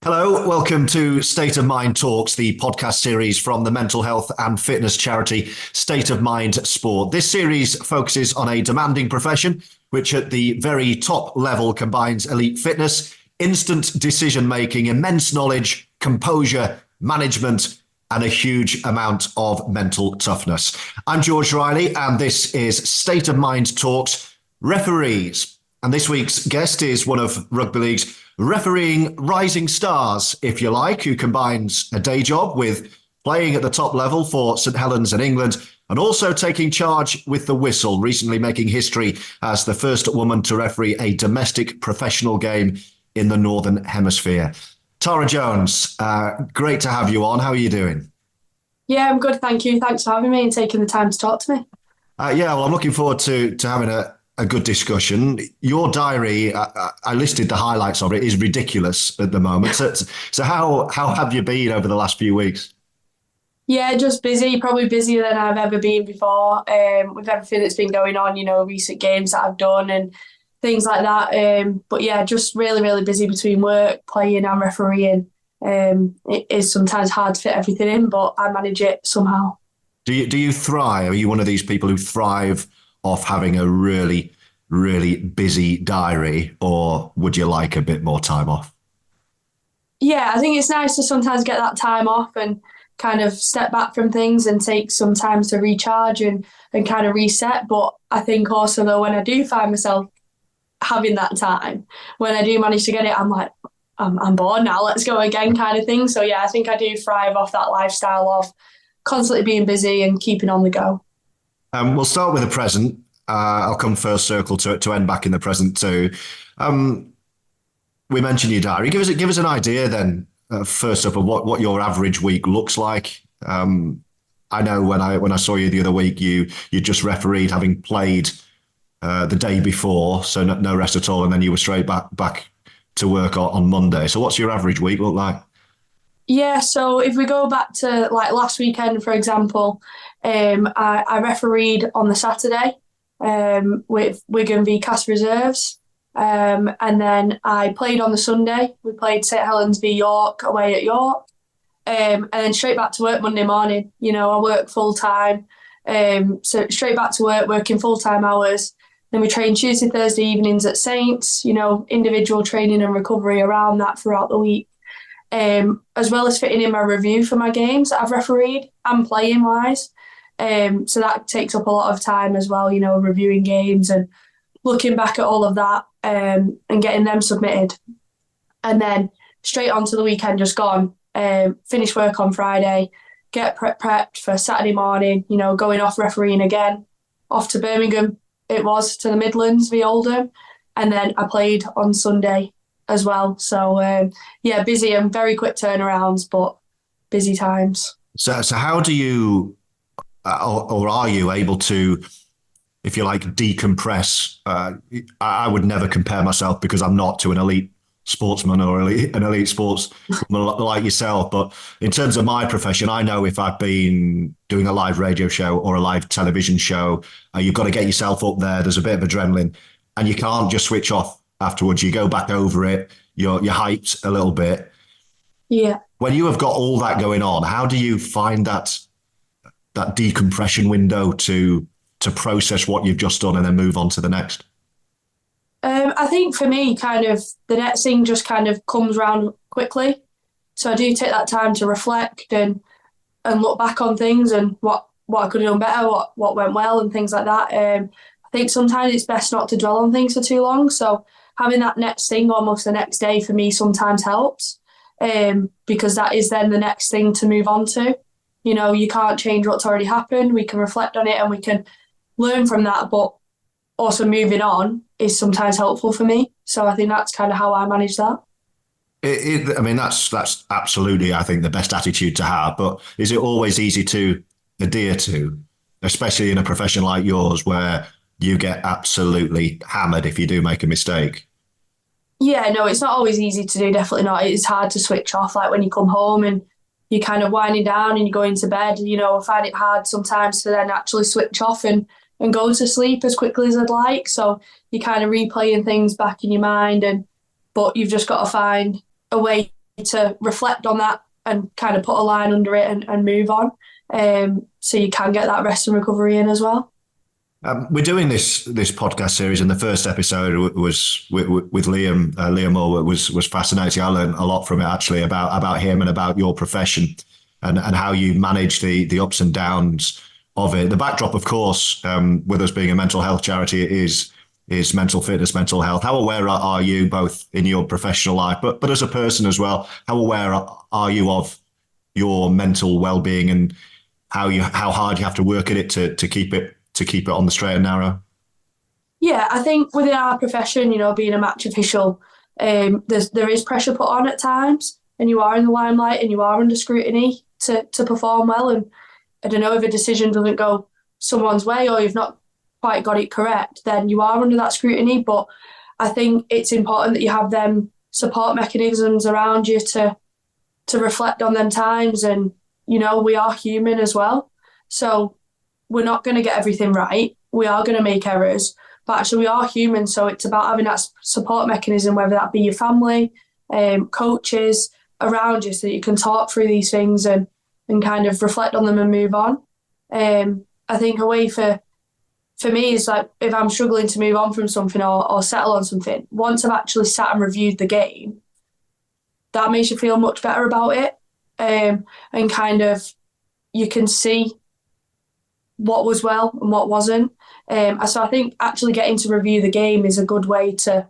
Hello, welcome to State of Mind Talks, the podcast series from the mental health and fitness charity State of Mind Sport. This series focuses on a demanding profession, which at the very top level combines elite fitness, instant decision-making, immense knowledge, composure, management, and a huge amount of mental toughness. I'm George Riley, and this is State of Mind Talks Referees. And this week's guest is one of Rugby League's refereeing rising stars, if you like, who combines a day job with playing at the top level for St Helens in England and also taking charge with the whistle, recently making history as the first woman to referee a domestic professional game in the Northern Hemisphere. Tara Jones, great to have you on. How are you doing? Yeah, I'm good, thank you. Thanks for having me and taking the time to talk to me. Well, I'm looking forward to having a good discussion. Your diary, I listed the highlights of it, is ridiculous at the moment. So how have you been over the last few weeks? Yeah, just busy, probably busier than I've ever been before, with everything that's been going on, recent games that I've done and things like that. But yeah, just really, really busy between work, playing and refereeing. It is sometimes hard to fit everything in, but I manage it somehow. Do you thrive? Are you one of these people who thrive off having a really, really busy diary, or would you like a bit more time off? Yeah, I think it's nice to sometimes get that time off and kind of step back from things and take some time to recharge and kind of reset. But I think also though, when I do find myself having that time, when I do manage to get it, I'm like, I'm bored now, let's go again kind of thing. So yeah, I think I do thrive off that lifestyle of constantly being busy and keeping on the go. We'll start with the present. I'll come first circle to end back in the present too. We mentioned your diary. Give us an idea then, first up, of what your average week looks like. I know when I saw you the other week, you just refereed, having played the day before, so no rest at all, and then you were straight back to work on Monday. So what's your average week look like? Yeah, so if we go back to like last weekend, for example, I refereed on the Saturday with Wigan v Cast Reserves. And then I played on the Sunday. We played St Helens v York away at York. And then straight back to work Monday morning. I work full time. So straight back to work, working full-time hours. Then we train Tuesday, Thursday evenings at Saints, individual training and recovery around that throughout the week. As well as fitting in my review for my games that I've refereed and playing wise. So that takes up a lot of time as well, reviewing games and looking back at all of that and getting them submitted. And then straight on to the weekend just gone, finish work on Friday, get prepped for Saturday morning, going off refereeing again, off to Birmingham, it was, to the Midlands v Oldham. And then I played on Sunday as well. So, busy and very quick turnarounds, but busy times. So how do you, or are you able to, if you like, decompress? I would never compare myself, because I'm not, to an elite sportsman or an elite sportsman like yourself. But in terms of my profession, I know if I've been doing a live radio show or a live television show, you've got to get yourself up there. There's a bit of adrenaline and you can't just switch off afterwards. You go back over it. You're hyped a little bit. Yeah. When you have got all that going on, how do you find that decompression window to process what you've just done and then move on to the next? I think for me, kind of the next thing just kind of comes around quickly. So I do take that time to reflect and look back on things and what I could have done better, what went well and things like that. I think sometimes it's best not to dwell on things for too long. So having that next thing almost the next day for me sometimes helps, because that is then the next thing to move on to. You can't change what's already happened. We can reflect on it and we can learn from that, but also moving on is sometimes helpful for me. So I think that's kind of how I manage that. That's absolutely, I think, the best attitude to have. But is it always easy to adhere to, especially in a profession like yours where you get absolutely hammered if you do make a mistake? Yeah, no, it's not always easy to do, definitely not. It's hard to switch off, like when you come home and you're kind of winding down and you're going to bed. I find it hard sometimes to then actually switch off and go to sleep as quickly as I'd like. So you're kind of replaying things back in your mind, but you've just got to find a way to reflect on that and kind of put a line under it and move on. So you can get that rest and recovery in as well. We're doing this podcast series, and the first episode was with Liam. Liam Moore was fascinating. I learned a lot from it, actually, about him and about your profession and how you manage the ups and downs of it. The backdrop, of course, with us being a mental health charity, is mental fitness, mental health. How aware are you, both in your professional life, but as a person as well? How aware are you of your mental well-being and how hard you have to work at it to keep it on the straight and narrow? Yeah, I think within our profession, being a match official, there is pressure put on at times, and you are in the limelight and you are under scrutiny to perform well. And I don't know, if a decision doesn't go someone's way or you've not quite got it correct, then you are under that scrutiny. But I think it's important that you have them support mechanisms around you to reflect on them times. And, we are human as well. So we're not going to get everything right. We are going to make errors, but actually we are human. So it's about having that support mechanism, whether that be your family, coaches around you, so that you can talk through these things and kind of reflect on them and move on. I think a way for me is, like, if I'm struggling to move on from something or settle on something, once I've actually sat and reviewed the game, that makes you feel much better about it. And kind of you can see what was well and what wasn't. So I think actually getting to review the game is a good way to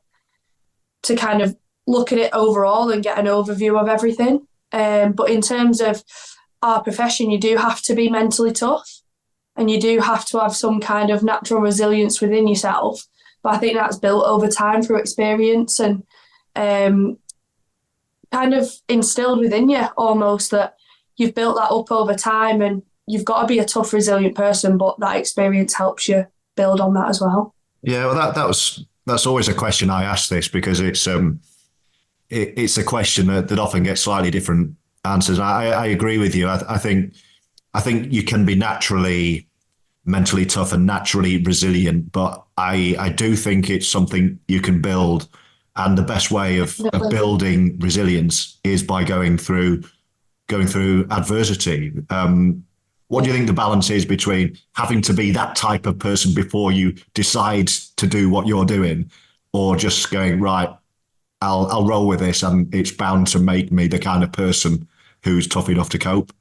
kind of look at it overall and get an overview of everything. But in terms of our profession, you do have to be mentally tough and you do have to have some kind of natural resilience within yourself. But I think that's built over time through experience and kind of instilled within you almost, that you've built that up over time, and you've got to be a tough, resilient person, but that experience helps you build on that as well. Yeah, well, that's always a question I ask this, because it's a question that often gets slightly different answers. I agree with you. I think you can be naturally mentally tough and naturally resilient, but I do think it's something you can build. And the best way of building resilience is by going through adversity. What do you think the balance is between having to be that type of person before you decide to do what you're doing, or just going, right, I'll roll with this and it's bound to make me the kind of person who's tough enough to cope?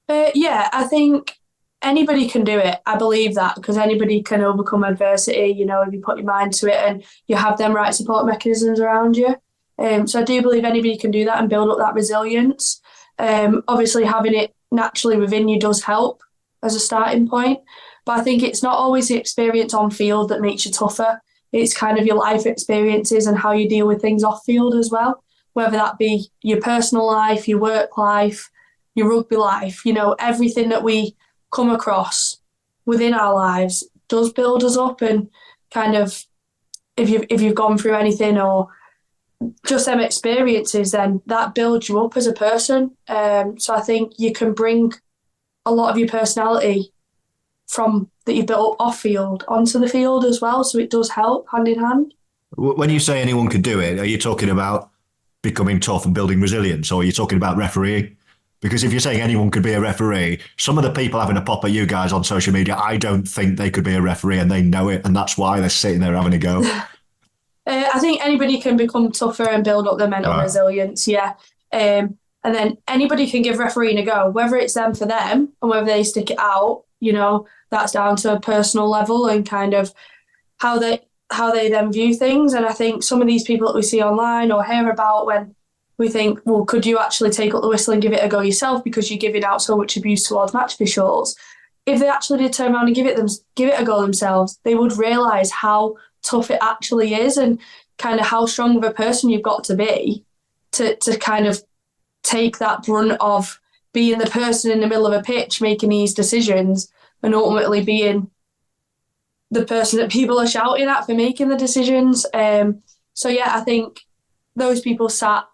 Yeah, I think anybody can do it. I believe that, because anybody can overcome adversity, if you put your mind to it and you have them right support mechanisms around you. So I do believe anybody can do that and build up that resilience. Obviously, having it naturally within you does help as a starting point. But I think it's not always the experience on field that makes you tougher. It's kind of your life experiences and how you deal with things off field as well, whether that be your personal life, your work life, your rugby life. Everything that we come across within our lives does build us up, and kind of if you've gone through anything or just them experiences, then that builds you up as a person. So I think you can bring a lot of your personality from that you've built up off field onto the field as well. So it does help hand in hand. When you say anyone could do it, are you talking about becoming tough and building resilience, or are you talking about refereeing? Because if you're saying anyone could be a referee, some of the people having a pop at you guys on social media, I don't think they could be a referee, and they know it, and that's why they're sitting there having a go. I think anybody can become tougher and build up their mental resilience, yeah. And then anybody can give refereeing a go, whether it's them for them and whether they stick it out, that's down to a personal level and kind of how they then view things. And I think some of these people that we see online or hear about, when we think, well, could you actually take up the whistle and give it a go yourself because you're giving out so much abuse towards match officials? If they actually did turn around and give it a go themselves, they would realise how tough it actually is and kind of how strong of a person you've got to be to kind of take that brunt of being the person in the middle of a pitch making these decisions and ultimately being the person that people are shouting at for making the decisions. So yeah, I think those people sat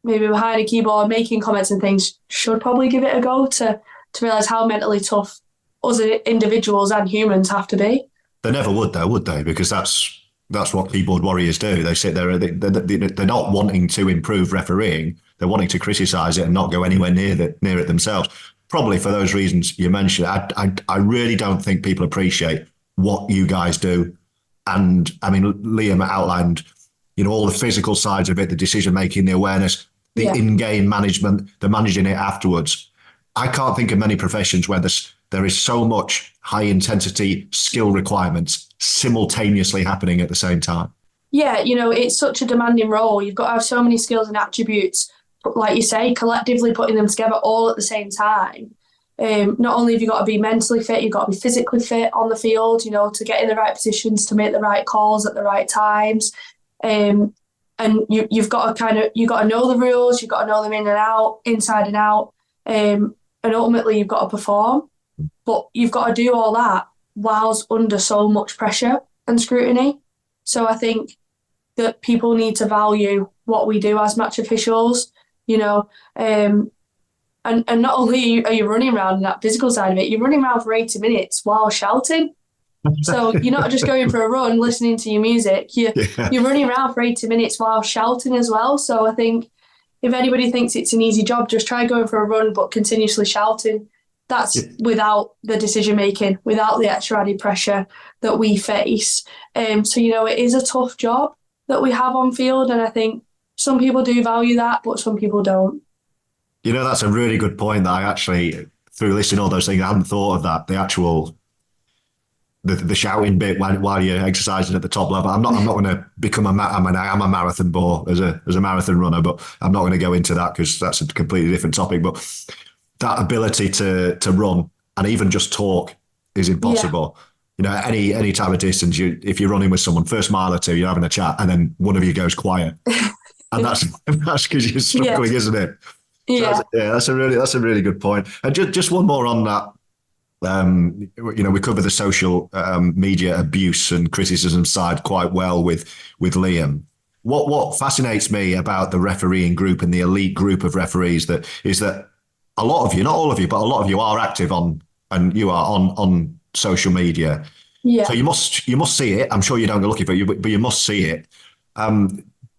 maybe behind a keyboard making comments and things should probably give it a go to realise how mentally tough us individuals and humans have to be. They never would though, would they? Because that's That's what keyboard warriors do. They sit there, they're not wanting to improve refereeing. They're wanting to criticise it and not go anywhere near it themselves. Probably for those reasons you mentioned. I really don't think people appreciate what you guys do. And I mean, Liam outlined, all the physical sides of it, the decision making, the awareness, the in-game management, the managing it afterwards. I can't think of many professions where there is so much high intensity skill requirements simultaneously happening at the same time. Yeah, it's such a demanding role. You've got to have so many skills and attributes, but like you say, collectively putting them together all at the same time. Not only have you got to be mentally fit, you've got to be physically fit on the field, to get in the right positions, to make the right calls at the right times. And you've got to know the rules, you've got to know them in and out, inside and out. And ultimately you've got to perform. But you've got to do all that whilst under so much pressure and scrutiny. So I think that people need to value what we do as match officials, and not only are you running around that physical side of it, you're running around for 80 minutes while shouting. So you're not just going for a run, listening to your music. You're running around for 80 minutes while shouting as well. So I think if anybody thinks it's an easy job, just try going for a run but continuously shouting. That's without the decision making, without the extra added pressure that we face. So it is a tough job that we have on field, and I think some people do value that, but some people don't. That's a really good point that I actually, through listening to all those things, I hadn't thought of that. The actual, the shouting bit while you're exercising at the top level. I'm not going to become I am a marathon bore as a marathon runner, but I'm not going to go into that because that's a completely different topic. But that ability to run and even just talk is impossible. Yeah. Any type of distance, if you're running with someone, first mile or two, you're having a chat, and then one of you goes quiet, and that's because you're struggling, isn't it? Yeah, that's a really good point. And just one more on that. We cover the social media abuse and criticism side quite well with Liam. What fascinates me about the refereeing group and the elite group of referees is that a lot of you, not all of you, but a lot of you are active on social media. Yeah. So you must see it. I'm sure you don't go looking for it, but you must see it.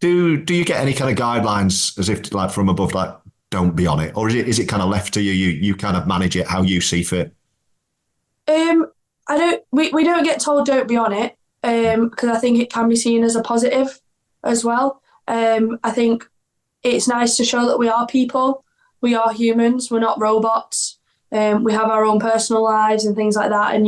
Do you get any kind of guidelines as if like from above, like don't be on it, or is it kind of left to you? You kind of manage it how you see fit. We don't get told don't be on it because I think it can be seen as a positive as well. I think it's nice to show that we are people, we are humans, we're not robots. We have our own personal lives and things like that, and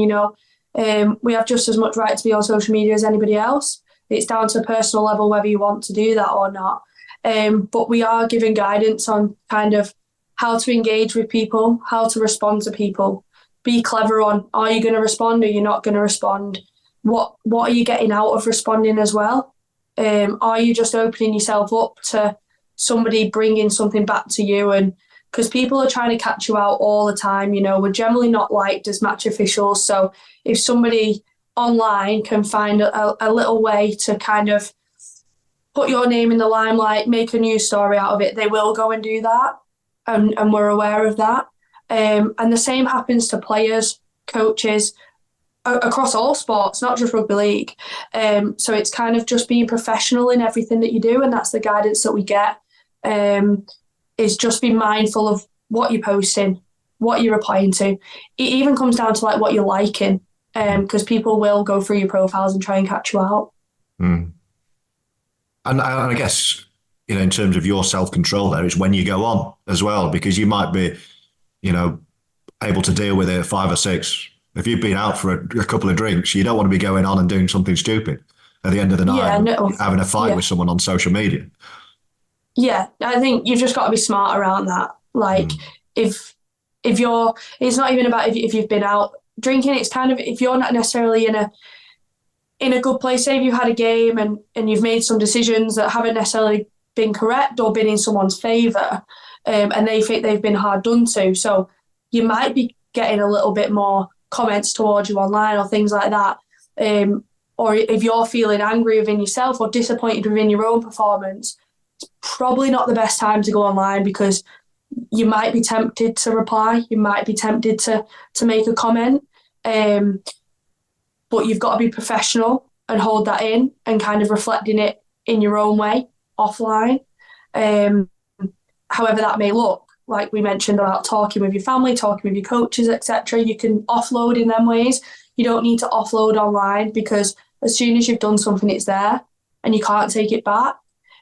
we have just as much right to be on social media as anybody else. It's down to a personal level whether you want to do that or not. But we are giving guidance on kind of how to engage with people, how to respond to people. Be clever on, are you going to respond or you're not going to respond? What are you getting out of responding as well? Are you just opening yourself up to somebody bringing something back to you? And because people are trying to catch you out all the time, we're generally not liked as match officials. So if somebody online can find a little way to kind of put your name in the limelight, make a news story out of it, they will go and do that. And we're aware of that. And the same happens to players, coaches, across all sports, not just rugby league. So it's kind of just being professional in everything that you do, and that's the guidance that we get, is just be mindful of what you're posting, what you're replying to. It even comes down to like what you're liking, because people will go through your profiles and try and catch you out. Mm. And I guess, in terms of your self-control there, it's when you go on as well, because you might be able to deal with it at 5 or 6. If you've been out for a couple of drinks, you don't want to be going on and doing something stupid at the end of the night, having a fight with someone on social media. Yeah, I think you've just got to be smart around that. Like, if you're, it's not even about if you've been out drinking. It's kind of if you're not necessarily in a good place. Say if you had a game and you've made some decisions that haven't necessarily been correct or been in someone's favour, and they think they've been hard done to. So you might be getting a little bit more comments towards you online or things like that. Or if you're feeling angry within yourself or disappointed within your own performance, it's probably not the best time to go online, because you might be tempted to reply, you might be tempted to make a comment. But you've got to be professional hold that in and kind of reflecting it in your own way offline. However that may look, like we mentioned about talking with your family, talking with your coaches, etc. You can offload in them ways. You don't need to offload online, because as soon as you've done something, it's there and you can't take it back.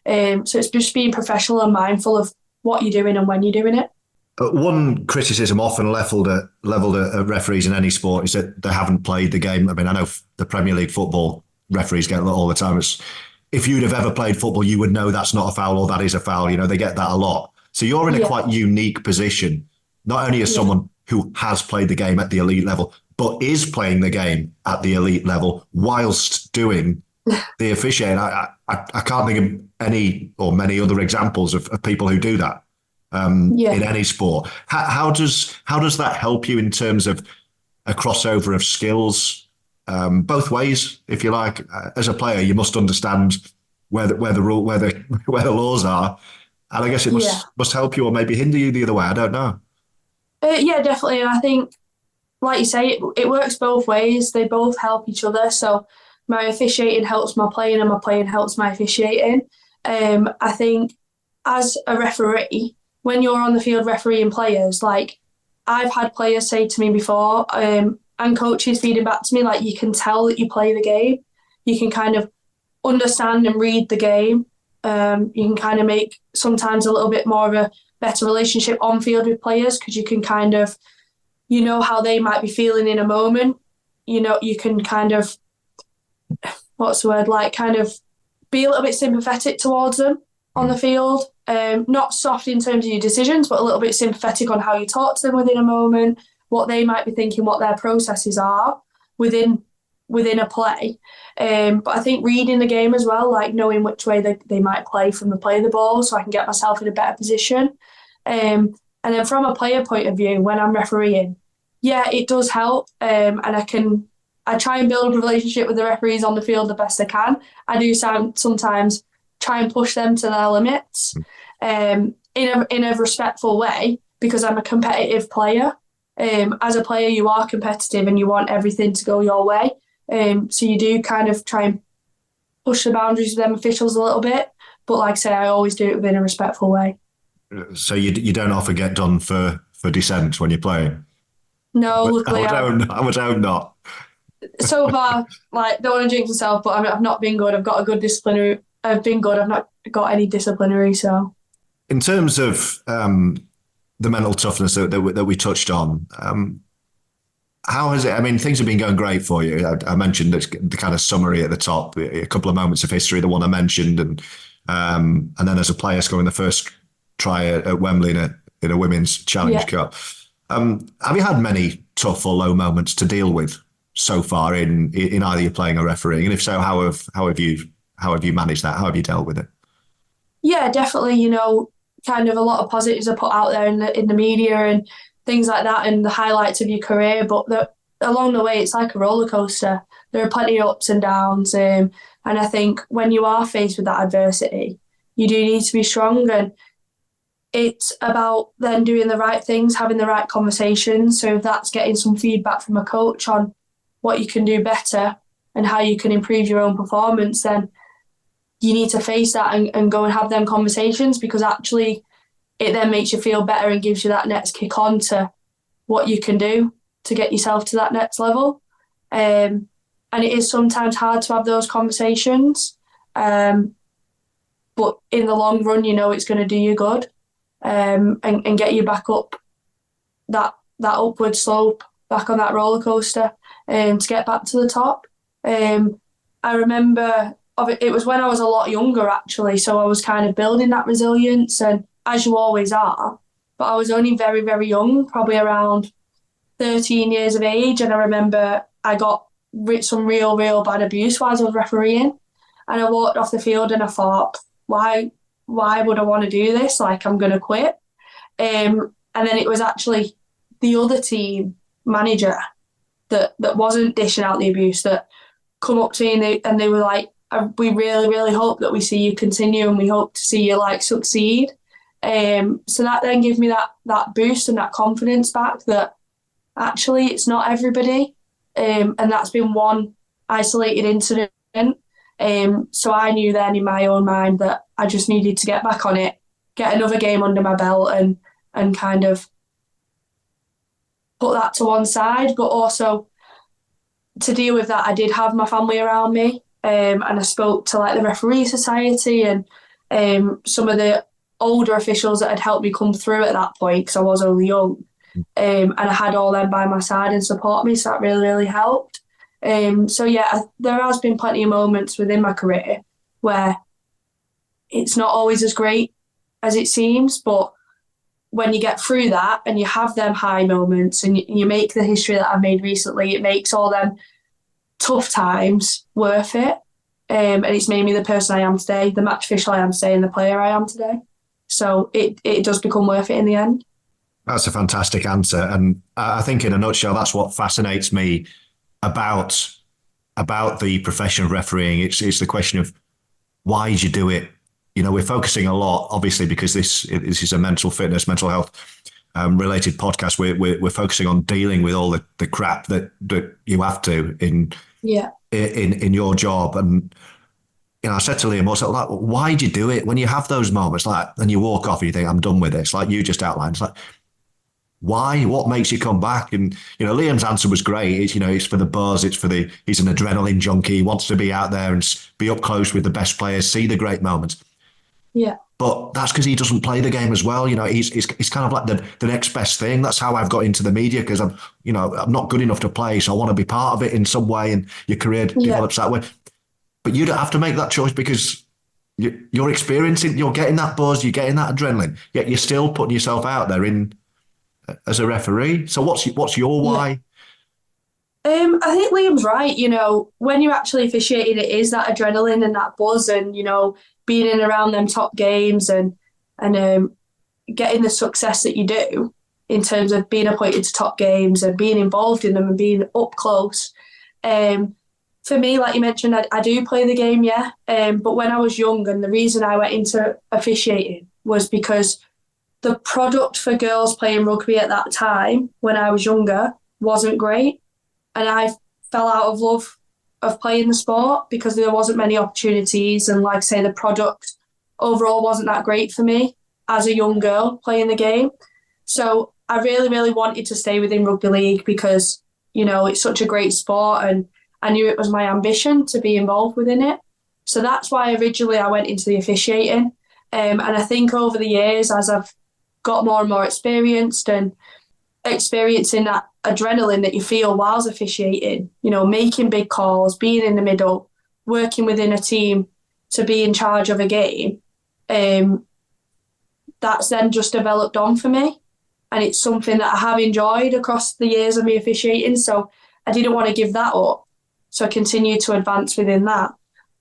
So it's just being professional and mindful of what you're doing and when you're doing it. One criticism often leveled at referees in any sport is that they haven't played the game. I mean, I know the Premier League football referees get all the time. It's, if you'd have ever played football, you would know that's not a foul or that is a foul. You know, they get that a lot. So you're in a quite unique position, not only as someone who has played the game at the elite level, but is playing the game at the elite level whilst doing the officiating. I can't think of any or many other examples of people who do that in any sport. How does that help you in terms of a crossover of skills, both ways, if you like? As a player, you must understand where the laws are, and I guess it must help you or maybe hinder you the other way. I don't know. Yeah, definitely. And I think, like you say, it works both ways. They both help each other. So my officiating helps my playing and my playing helps my officiating. I think as a referee, when you're on the field refereeing players, like I've had players say to me before, and coaches feeding back to me, like, you can tell that you play the game. You can kind of understand and read the game. You can kind of make sometimes a little bit more of a better relationship on field with players, because you can kind of, you know, how they might be feeling in a moment. You know, you can kind of, kind of be a little bit sympathetic towards them on the field. Not soft in terms of your decisions, but a little bit sympathetic on how you talk to them within a moment, what they might be thinking, what their processes are within a play. But I think reading the game as well, like knowing which way they might play from the play of the ball, so I can get myself in a better position. And then from a player point of view, when I'm refereeing, it does help. And I try and build a relationship with the referees on the field the best I can. I do sometimes try and push them to their limits in a respectful way, because I'm a competitive player. As a player, you are competitive and you want everything to go your way. So you do kind of try and push the boundaries with them officials a little bit. But like I say, I always do it within a respectful way. So you don't often get done for dissent when you're playing? No, luckily I would hope not. So far, like, don't want to jinx myself, but I've not been good. I've got a good disciplinary. I've been good. I've not got any disciplinary. So, in terms of the mental toughness that we touched on, how has it? I mean, things have been going great for you. I mentioned the kind of summary at the top, a couple of moments of history, the one I mentioned, and then as a player scoring the first try at Wembley in a women's Challenge Cup. Have you had many tough or low moments to deal with so far in either you're playing or refereeing? And if so, how have you managed that? How have you dealt with it? Yeah, definitely. You know, kind of a lot of positives are put out there in the media and things like that, and the highlights of your career. But along the way, it's like a roller coaster. There are plenty of ups and downs, and I think when you are faced with that adversity, you do need to be strong. And it's about then doing the right things, having the right conversations. So if that's getting some feedback from a coach on what you can do better and how you can improve your own performance, then you need to face that and go and have them conversations, because actually it then makes you feel better and gives you that next kick on to what you can do to get yourself to that next level. And it is sometimes hard to have those conversations, but in the long run, you know, it's going to do you good, and get you back up that upward slope, back on that roller coaster, to get back to the top. I remember it was when I was a lot younger, actually, so I was kind of building that resilience, and as you always are, but I was only very, very young, probably around 13 years of age, and I remember I got some real bad abuse while I was refereeing, and I walked off the field and I thought, why would I want to do this? Like, I'm going to quit. And then it was actually the other team manager that wasn't dishing out the abuse that come up to me, and they were like, we really, really hope that we see you continue, and we hope to see you like succeed. So that then gave me that boost and that confidence back that actually it's not everybody. And that's been one isolated incident So I knew then in my own mind that I just needed to get back on it, get another game under my belt and kind of put that to one side. But also to deal with that, I did have my family around me, and I spoke to like the referee society and some of the older officials that had helped me come through at that point because I was only young. And I had all them by my side and support me, so that really, really helped. So yeah, there has been plenty of moments within my career where it's not always as great as it seems, but when you get through that and you have them high moments and you make the history that I've made recently, it makes all them tough times worth it. And it's made me the person I am today, the match official I am today, and the player I am today. So it does become worth it in the end. That's a fantastic answer. And I think in a nutshell, that's what fascinates me about the profession of refereeing. It's the question of why did you do it? You know, we're focusing a lot, obviously, because this is a mental fitness, mental health related podcast. We're focusing on dealing with all the crap that you have to in your job. And you know, I said to Liam, also, like, why do you do it? When you have those moments, like, and you walk off and you think, I'm done with this, like you just outlined. It's like, why? What makes you come back? And you know, Liam's answer was great. It's for the buzz. He's an adrenaline junkie. He wants to be out there and be up close with the best players, see the great moments. Yeah. But that's because he doesn't play the game as well. You know, he's kind of like the next best thing. That's how I've got into the media, because I'm not good enough to play, so I want to be part of it in some way, and your career develops that way. But you don't have to make that choice because you're experiencing, you're getting that buzz, you're getting that adrenaline, yet you're still putting yourself out there as a referee. So what's your why? I think Liam's right. You know, when you're actually officiating, it is that adrenaline and that buzz, and you know, being in around them top games and getting the success that you do in terms of being appointed to top games and being involved in them and being up close. For me, like you mentioned, I do play the game, yeah. But when I was young, and the reason I went into officiating was because the product for girls playing rugby at that time, when I was younger, wasn't great. And I fell out of love of playing the sport because there wasn't many opportunities, and like I say, the product overall wasn't that great for me as a young girl playing the game. So I really, really wanted to stay within rugby league because, you know, it's such a great sport and I knew it was my ambition to be involved within it. So that's why originally I went into the officiating. And I think over the years, as I've got more and more experienced and experiencing that adrenaline that you feel whilst officiating, you know, making big calls, being in the middle, working within a team to be in charge of a game, that's then just developed on for me. And it's something that I have enjoyed across the years of me officiating. So I didn't want to give that up. So I continued to advance within that.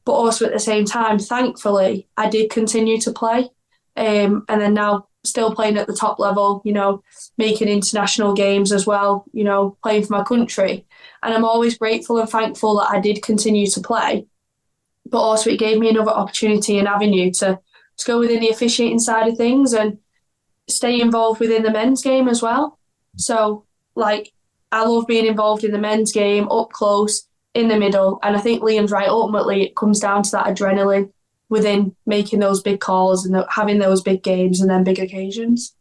But also at the same time, thankfully, I did continue to play. And then now still playing at the top level, you know, making international games as well, you know, playing for my country. And I'm always grateful and thankful that I did continue to play. But also it gave me another opportunity and avenue to go within the officiating side of things and stay involved within the men's game as well. So, like, I love being involved in the men's game, up close, in the middle. And I think Liam's right. Ultimately, it comes down to that adrenaline within making those big calls and having those big games and then big occasions.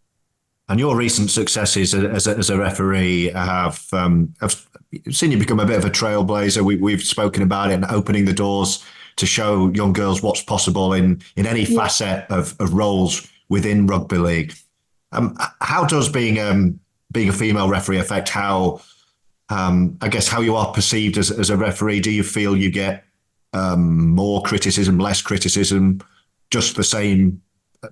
And your recent successes as a referee have seen you become a bit of a trailblazer. We've spoken about it and opening the doors to show young girls what's possible in any facet of roles within rugby league. How does being a female referee affect how, I guess, how you are perceived as a referee? Do you feel you get more criticism, less criticism, just the same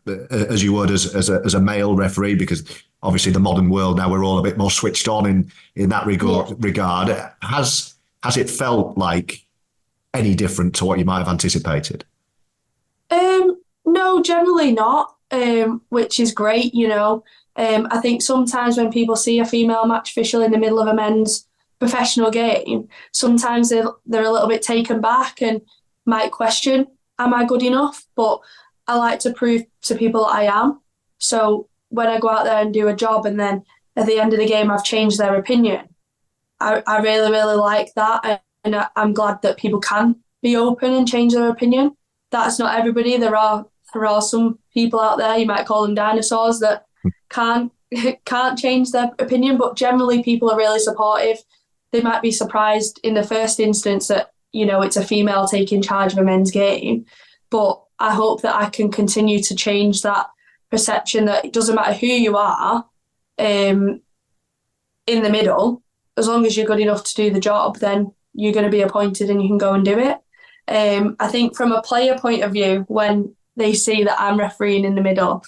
as you would as a male referee? Because obviously the modern world now, we're all a bit more switched on in that regard. Has it felt like any different to what you might have anticipated? No, generally not, which is great, you know. I think sometimes when people see a female match official in the middle of a men's professional game, sometimes they're a little bit taken back and might question, am I good enough? But I like to prove to people that I am. So when I go out there and do a job and then at the end of the game I've changed their opinion, I really, really like that. And I'm glad that people can be open and change their opinion. That's not everybody. There are some people out there, you might call them dinosaurs, that can't change their opinion, but generally people are really supportive. They might be surprised in the first instance that, it's a female taking charge of a men's game, but I hope that I can continue to change that perception that it doesn't matter who you are in the middle, as long as you're good enough to do the job, then you're going to be appointed and you can go and do it. I think from a player point of view, when they see that I'm refereeing in the middle,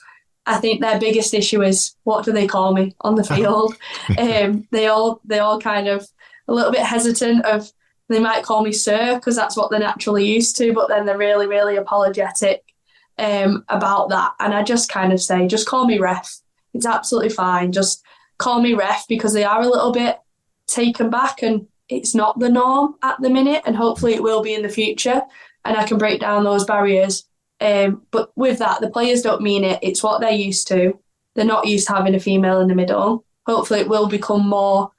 I think their biggest issue is, what do they call me on the field? They all kind of a little bit hesitant of, they might call me sir because that's what they're naturally used to, but then they're really, really apologetic about that. And I just kind of say, just call me ref. It's absolutely fine. Just call me ref, because they are a little bit taken back and it's not the norm at the minute, and hopefully it will be in the future and I can break down those barriers. But with that, the players don't mean it. It's what they're used to. They're not used to having a female in the middle. Hopefully it will become more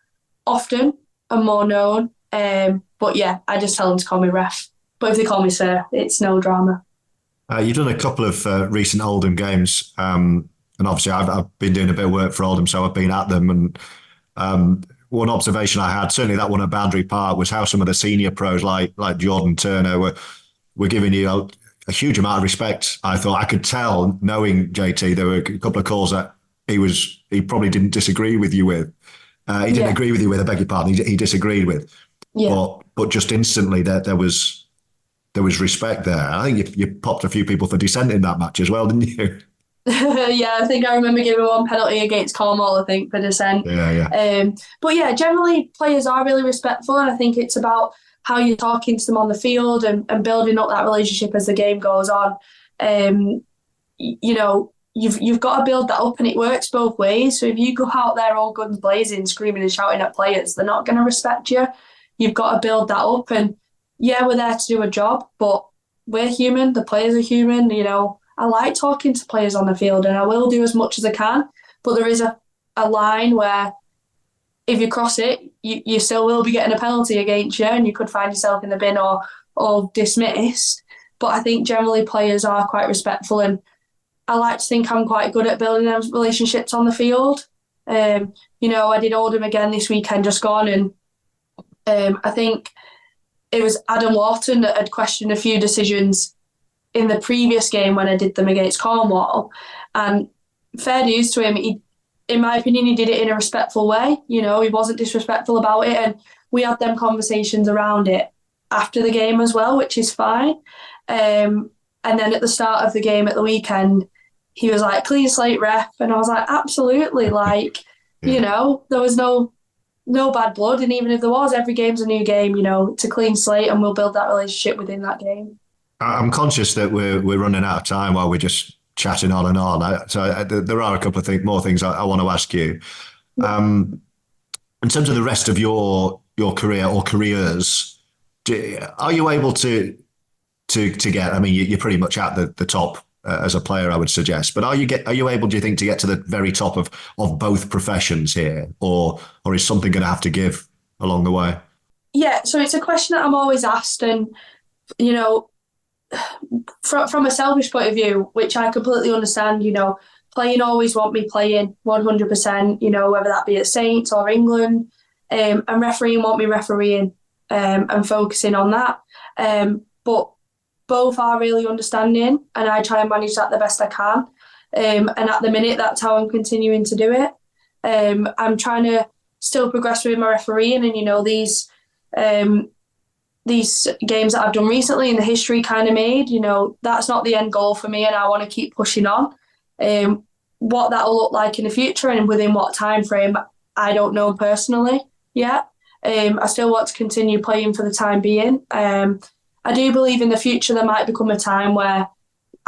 often and more known. But yeah, I just tell them to call me ref. But if they call me sir, it's no drama. You've done a couple of recent Oldham games, and obviously I've been doing a bit of work for Oldham, so I've been at them. And one observation I had, certainly that one at Boundary Park, was how some of the senior pros like Jordan Turner were giving you a huge amount of respect. I thought I could tell, knowing JT, there were a couple of calls that he probably didn't disagree with you with. He didn't agree with you with, I beg your pardon, he disagreed with. Yeah. But just instantly there was respect there. I think you popped a few people for dissent in that match as well, didn't you? Yeah, I think I remember giving one penalty against Cornwall, I think, for dissent. Yeah. But yeah, generally players are really respectful, and I think it's about how you're talking to them on the field and building up that relationship as the game goes on. You've got to build that up, and it works both ways. So if you go out there all guns blazing, screaming and shouting at players, they're not going to respect you. You've got to build that up, and yeah, we're there to do a job, but we're human. The players are human. I like talking to players on the field, and I will do as much as I can. But there is a line where if you cross it, you still will be getting a penalty against you, and you could find yourself in the bin or dismissed. But I think generally players are quite respectful, and I like to think I'm quite good at building those relationships on the field. I did Oldham again this weekend just gone, and I think it was Adam Wharton that had questioned a few decisions in the previous game when I did them against Cornwall. And fair dues to him, in my opinion, he did it in a respectful way. He wasn't disrespectful about it. And we had them conversations around it after the game as well, which is fine. And then at the start of the game at the weekend, he was like, clean slate ref. And I was like, absolutely. There was no bad blood. And even if there was, every game's a new game, it's a clean slate, and we'll build that relationship within that game. I'm conscious that we're running out of time while we're just chatting on and on. There are a couple of more things I want to ask you. In terms of the rest of your career or careers, are you able to get? I mean, you're pretty much at the top as a player, I would suggest. But are you able, do you think, to get to the very top of both professions here, or is something going to have to give along the way? Yeah, so it's a question that I'm always asked, and from a selfish point of view, which I completely understand, playing always want me playing 100%, whether that be at Saints or England, and refereeing want me refereeing and focusing on that. But both are really understanding, and I try and manage that the best I can. And at the minute, that's how I'm continuing to do it. I'm trying to still progress with my refereeing, and these games that I've done recently and the history kind of made, that's not the end goal for me, and I want to keep pushing on. What that'll look like in the future and within what time frame, I don't know personally yet. I still want to continue playing for the time being. I do believe in the future there might become a time where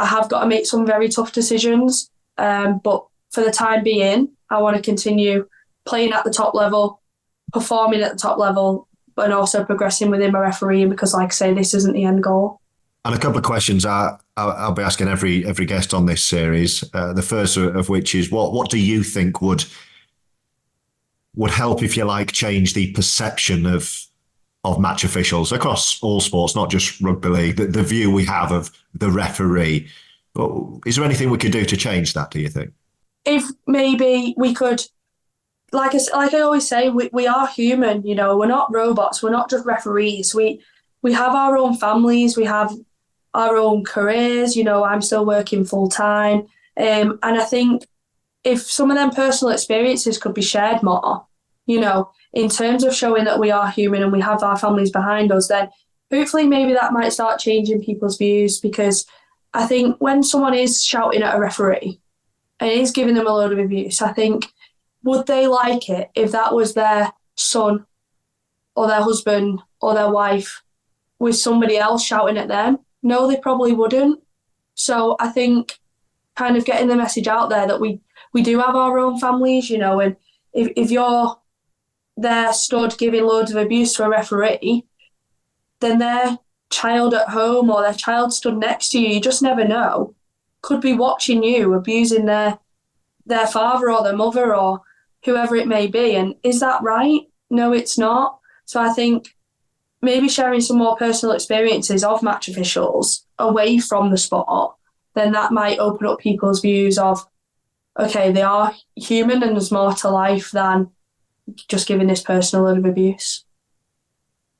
I have got to make some very tough decisions. But for the time being, I want to continue playing at the top level, performing at the top level, and also progressing within my refereeing, because, like I say, this isn't the end goal. And a couple of questions I'll be asking every guest on this series. The first of which is, what do you think would help, if you like, change the perception of of match officials across all sports, not just rugby league, the view we have of the referee. Is there anything we could do to change that, do you think? If maybe we could, like I always say, we are human, you know, we're not robots, we're not just referees. We have our own families, we have our own careers, you know, I'm still working full time. And I think if some of them personal experiences could be shared more, you know, in terms of showing that we are human and we have our families behind us, then hopefully maybe that might start changing people's views. Because I think when someone is shouting at a referee and is giving them a load of abuse, I think, would they like it if that was their son or their husband or their wife with somebody else shouting at them? No, they probably wouldn't. So I think kind of getting the message out there that we do have our own families, you know, and if you're there stood giving loads of abuse to a referee, then their child at home or their child stood next to you, you just never know, could be watching you abusing their father or their mother or whoever it may be. And is that right? No, it's not. So I think maybe sharing some more personal experiences of match officials away from the sport, then that might open up people's views of, okay, they are human and there's more to life than just giving this person a lot of abuse.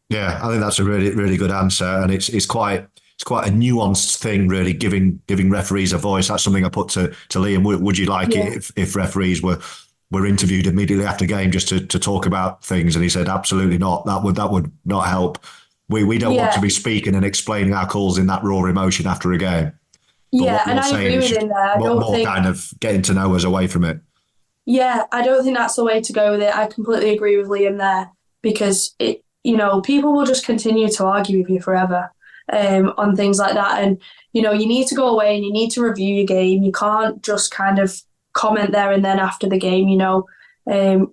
Yeah, I think that's a really, really good answer. And it's quite a nuanced thing, really, giving referees a voice. That's something I put to Liam. Would you like it if referees were interviewed immediately after game just to talk about things? And he said, absolutely not. That would not help. We don't want to be speaking and explaining our calls in that raw emotion after a game. Yeah, and I agree with him there. I don't think kind of getting to know us away from it. Yeah, I don't think that's the way to go with it. I completely agree with Liam there, because it, you know, people will just continue to argue with you forever on things like that. And, you know, you need to go away and you need to review your game. You can't just kind of comment there and then after the game, you know.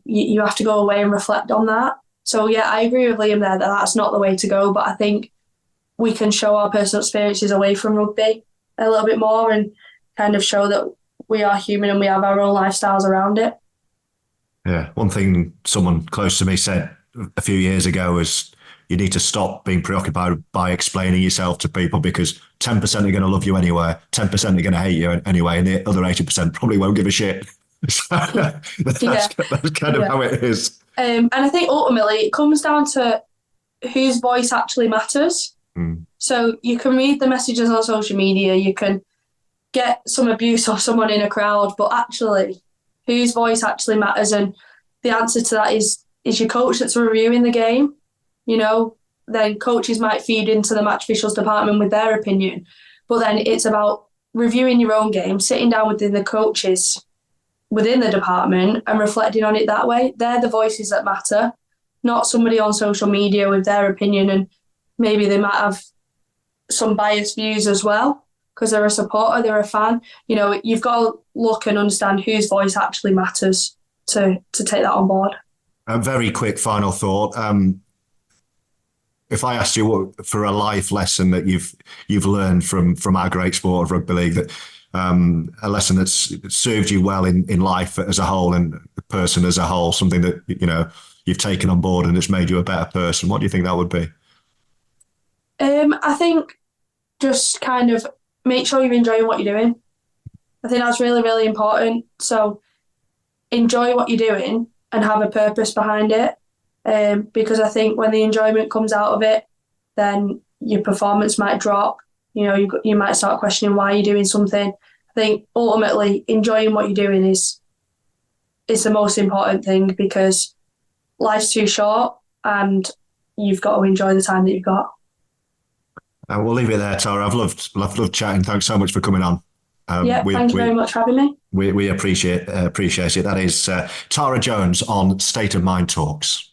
You have to go away and reflect on that. So, yeah, I agree with Liam there that that's not the way to go. But I think we can show our personal experiences away from rugby a little bit more and kind of show that we are human and we have our own lifestyles around it. Yeah. One thing someone close to me said a few years ago was you need to stop being preoccupied by explaining yourself to people, because 10% are going to love you anyway, 10% are going to hate you anyway, and the other 80% probably won't give a shit. That's kind of how it is. And I think ultimately it comes down to whose voice actually matters. So you can read the messages on social media, you can get some abuse of someone in a crowd, but actually whose voice actually matters? And the answer to that is your coach that's reviewing the game. You know, then coaches might feed into the match officials department with their opinion, but then it's about reviewing your own game, sitting down within the coaches within the department and reflecting on it that way. They're the voices that matter, not somebody on social media with their opinion, and maybe they might have some biased views as well because they're a supporter, they're a fan. You know, you've got to look and understand whose voice actually matters to take that on board. A very quick final thought. If I asked you for a life lesson that you've learned from our great sport of rugby league, that a lesson that's served you well in life as a whole and the person as a whole, something that, you know, you've taken on board and it's made you a better person, what do you think that would be? I think just kind of make sure you're enjoying what you're doing. I think that's really, really important. So enjoy what you're doing and have a purpose behind it. Because I think when the enjoyment comes out of it, then your performance might drop. You know, you might start questioning why you're doing something. I think ultimately enjoying what you're doing is the most important thing, because life's too short and you've got to enjoy the time that you've got. We'll leave it there, Tara. I've loved chatting. Thanks so much for coming on. Thank you very much for having me. We appreciate it. That is Tara Jones on State of Mind Talks.